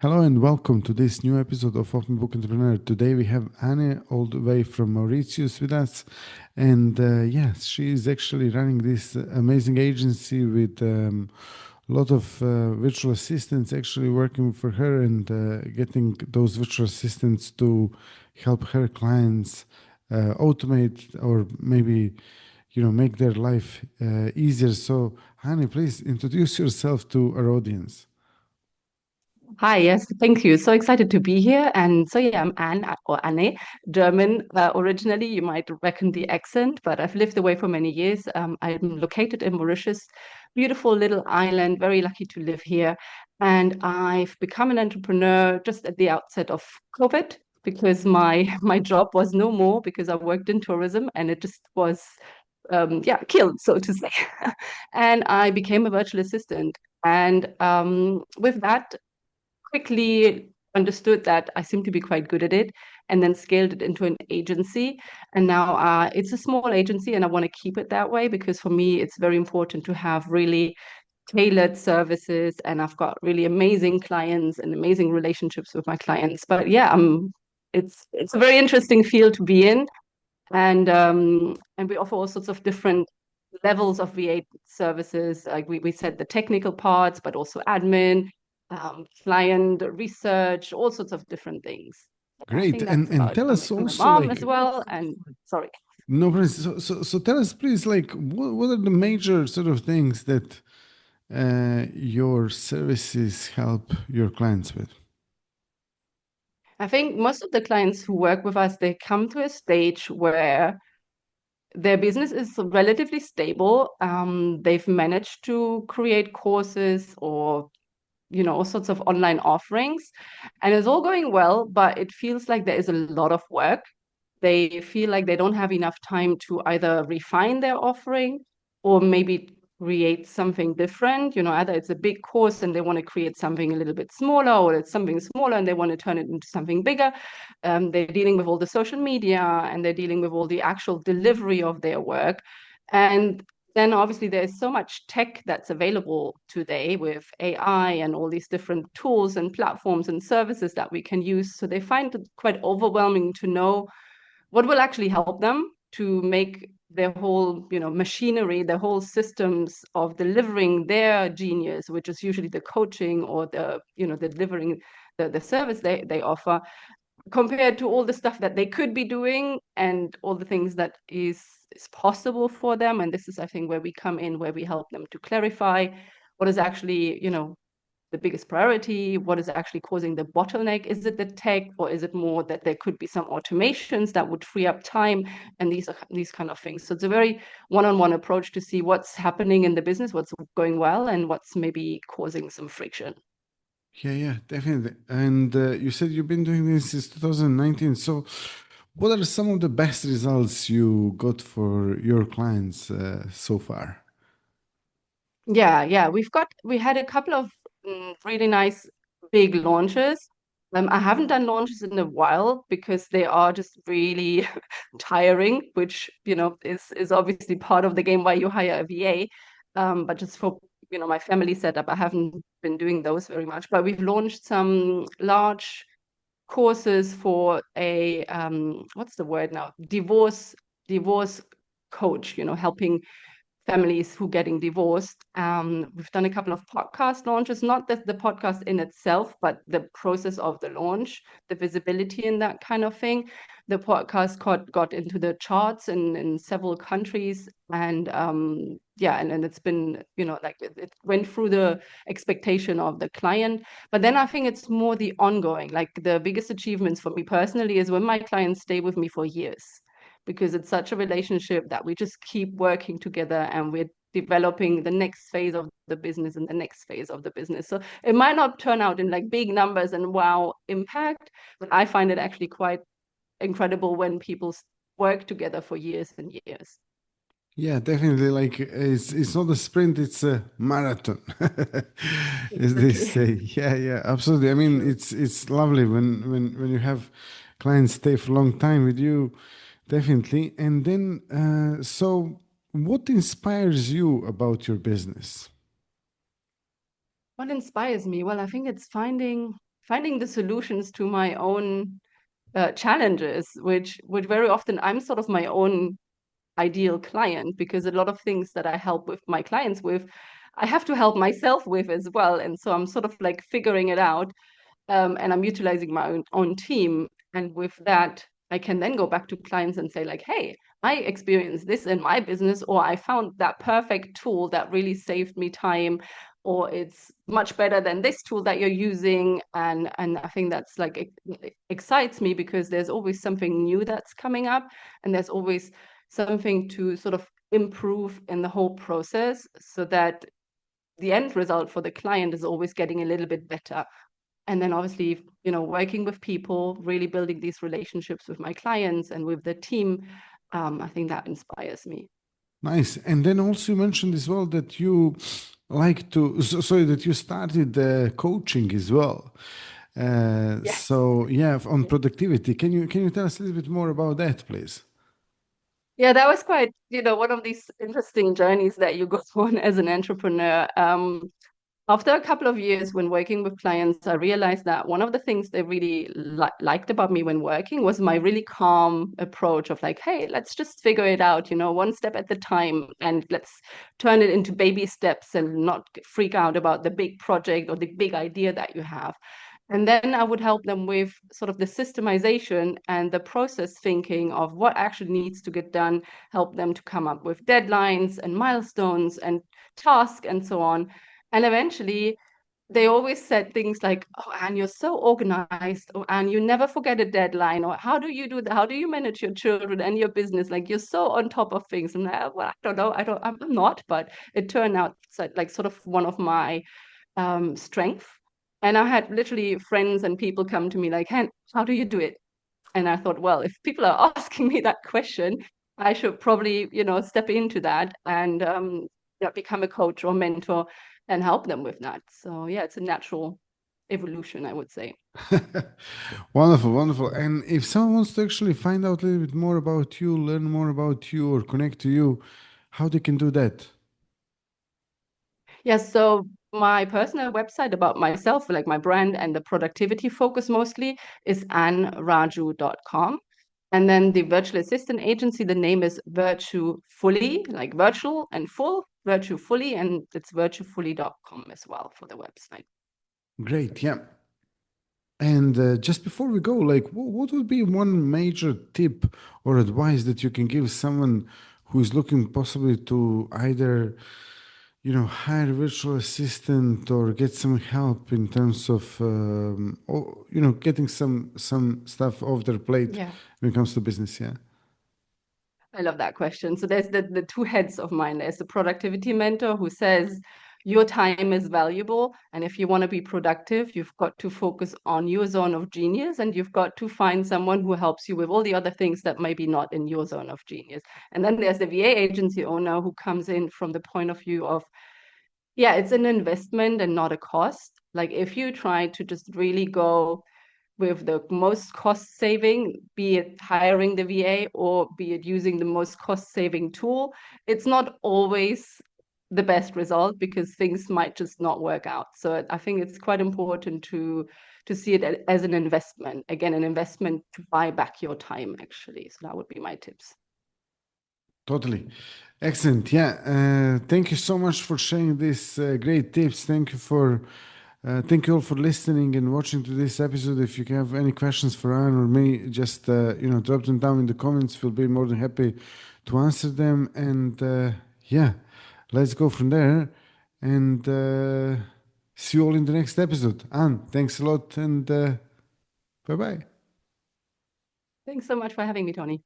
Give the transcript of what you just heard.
Hello and welcome to this new episode of Open Book Entrepreneur. Today we have Anne all the way from Mauritius with us. And yes, she is actually running this amazing agency with a lot of virtual assistants actually working for her and getting those virtual assistants to help her clients automate or maybe, make their life easier. So, Anne, please introduce yourself to our audience. Hi, yes, thank you. So excited to be here. And so, yeah, I'm Anne or Anne, German originally. You might reckon the accent, but I've lived away for many years. I'm located in Mauritius, beautiful little island, very lucky to live here. And I've become an entrepreneur just at the outset of COVID because my job was no more because I worked in tourism and it just was, killed, so to say. And I became a virtual assistant. And with that, quickly understood that I seem to be quite good at it and then scaled it into an agency. And now it's a small agency and I want to keep it that way because for me, it's very important to have really tailored services and I've got really amazing clients and amazing relationships with my clients. But yeah, it's a very interesting field to be in. And we offer all sorts of different levels of VA services. Like we said the technical parts, but also admin, client research, all sorts of different things. I Great. think And that's and about it. tell us I'm a also mom like as well, and sorry. no problem. So tell us please like what are the major sort of things that your services help your clients with? I think most of the clients who work with us, they come to a stage where their business is relatively stable. They've managed to create courses or all sorts of online offerings, and it's all going well, but it feels like there is a lot of work. They feel like they don't have enough time to either refine their offering or maybe create something different. Either it's a big course and they want to create something a little bit smaller, or it's something smaller and they want to turn it into something bigger. They're dealing with all the social media and they're dealing with all the actual delivery of their work. And then obviously there's so much tech that's available today with AI and all these different tools and platforms and services that we can use. So they find it quite overwhelming to know what will actually help them to make their whole machinery, their whole systems of delivering their genius, which is usually the coaching or the delivering the service they offer, compared to all the stuff that they could be doing and all the things that is possible for them. And this is, I think, where we come in, where we help them to clarify what is actually the biggest priority, what is actually causing the bottleneck. Is it the tech, or is it more that there could be some automations that would free up time, and these kind of things. So it's a very one-on-one approach to see what's happening in the business, what's going well, and what's maybe causing some friction. Yeah, definitely. And you said you've been doing this since 2019. So what are some of the best results you got for your clients so far? Yeah, we had a couple of really nice big launches. I haven't done launches in a while because they are just really tiring, which is obviously part of the game why you hire a VA. But just for my family setup, I haven't been doing those very much. But we've launched some large courses for a what's the word now? Divorce coach, helping families who getting divorced. We've done a couple of podcast launches, not the podcast in itself, but the process of the launch, the visibility and that kind of thing. The podcast got into the charts in several countries. And and it's been, like it went through the expectation of the client. But then I think it's more the ongoing, like the biggest achievements for me personally is when my clients stay with me for years, because it's such a relationship that we just keep working together and we're developing the next phase of the business and the next phase of the business. So it might not turn out in like big numbers and wow impact, but I find it actually quite incredible when people work together for years and years. Yeah, definitely. Like it's not a sprint; it's a marathon, as they Exactly. say. Yeah, absolutely. I mean, True. it's lovely when you have clients stay for a long time with you, definitely. And then, so what inspires you about your business? What inspires me? Well, I think it's finding the solutions to my own challenges, which very often I'm sort of my own ideal client, because a lot of things that I help with my clients with, I have to help myself with as well. And so I'm sort of like figuring it out, and I'm utilizing my own team. And with that, I can then go back to clients and say like, hey, I experienced this in my business, or I found that perfect tool that really saved me time, or it's much better than this tool that you're using. And I think that's like it excites me, because there's always something new that's coming up, and there's always something to sort of improve in the whole process, so that the end result for the client is always getting a little bit better. And then obviously, working with people, really building these relationships with my clients and with the team, I think that inspires me. Nice. And then also you mentioned as well that you like to, so that you started coaching as well. Yes. So yeah, on productivity. Can you tell us a little bit more about that, please? Yeah, that was quite, one of these interesting journeys that you go on as an entrepreneur. After a couple of years when working with clients, I realized that one of the things they really liked about me when working was my really calm approach of like, hey, let's just figure it out, one step at the time, and let's turn it into baby steps and not freak out about the big project or the big idea that you have. And then I would help them with sort of the systemization and the process thinking of what actually needs to get done, help them to come up with deadlines and milestones and tasks and so on. And eventually, they always said things like, "Oh, Anne, you're so organized. Oh, Anne, you never forget a deadline. Or how do you do that? How do you manage your children and your business? Like you're so on top of things." And well, I don't know. I'm not, but it turned out like sort of one of my strengths. And I had literally friends and people come to me like, "Hey, how do you do it?" And I thought, well, if people are asking me that question, I should probably, step into that and become a coach or mentor and help them with that. So yeah, it's a natural evolution, I would say. Wonderful, wonderful. And if someone wants to actually find out a little bit more about you, learn more about you, or connect to you, how they can do that? Yes, so my personal website about myself, like my brand and the productivity focus mostly, is annraju.com. And then the virtual assistant agency, the name is Virtufully, like virtual and full, Virtufully, and it's virtufully.com as well for the website. Great, yeah. And just before we go, like, what would be one major tip or advice that you can give someone who is looking possibly to either, hire a virtual assistant or get some help in terms of, or, getting some stuff off their plate Yeah. when it comes to business? Yeah. I love that question. So there's the two heads of mine. There's the productivity mentor who says your time is valuable. And if you want to be productive, you've got to focus on your zone of genius, and you've got to find someone who helps you with all the other things that may be not in your zone of genius. And then there's the VA agency owner who comes in from the point of view of, yeah, it's an investment and not a cost. Like if you try to just really go with the most cost saving, be it hiring the VA or be it using the most cost saving tool, it's not always the best result, because things might just not work out. So I think it's quite important to see it as an investment. Again, an investment to buy back your time, actually. So that would be my tips. Totally. Excellent. Yeah. Thank you so much for sharing these great tips. Thank you all for listening and watching to this episode. If you have any questions for Anne or me, just drop them down in the comments. We'll be more than happy to answer them. And yeah, let's go from there. And see you all in the next episode. Anne, thanks a lot, and bye bye. Thanks so much for having me, Tony.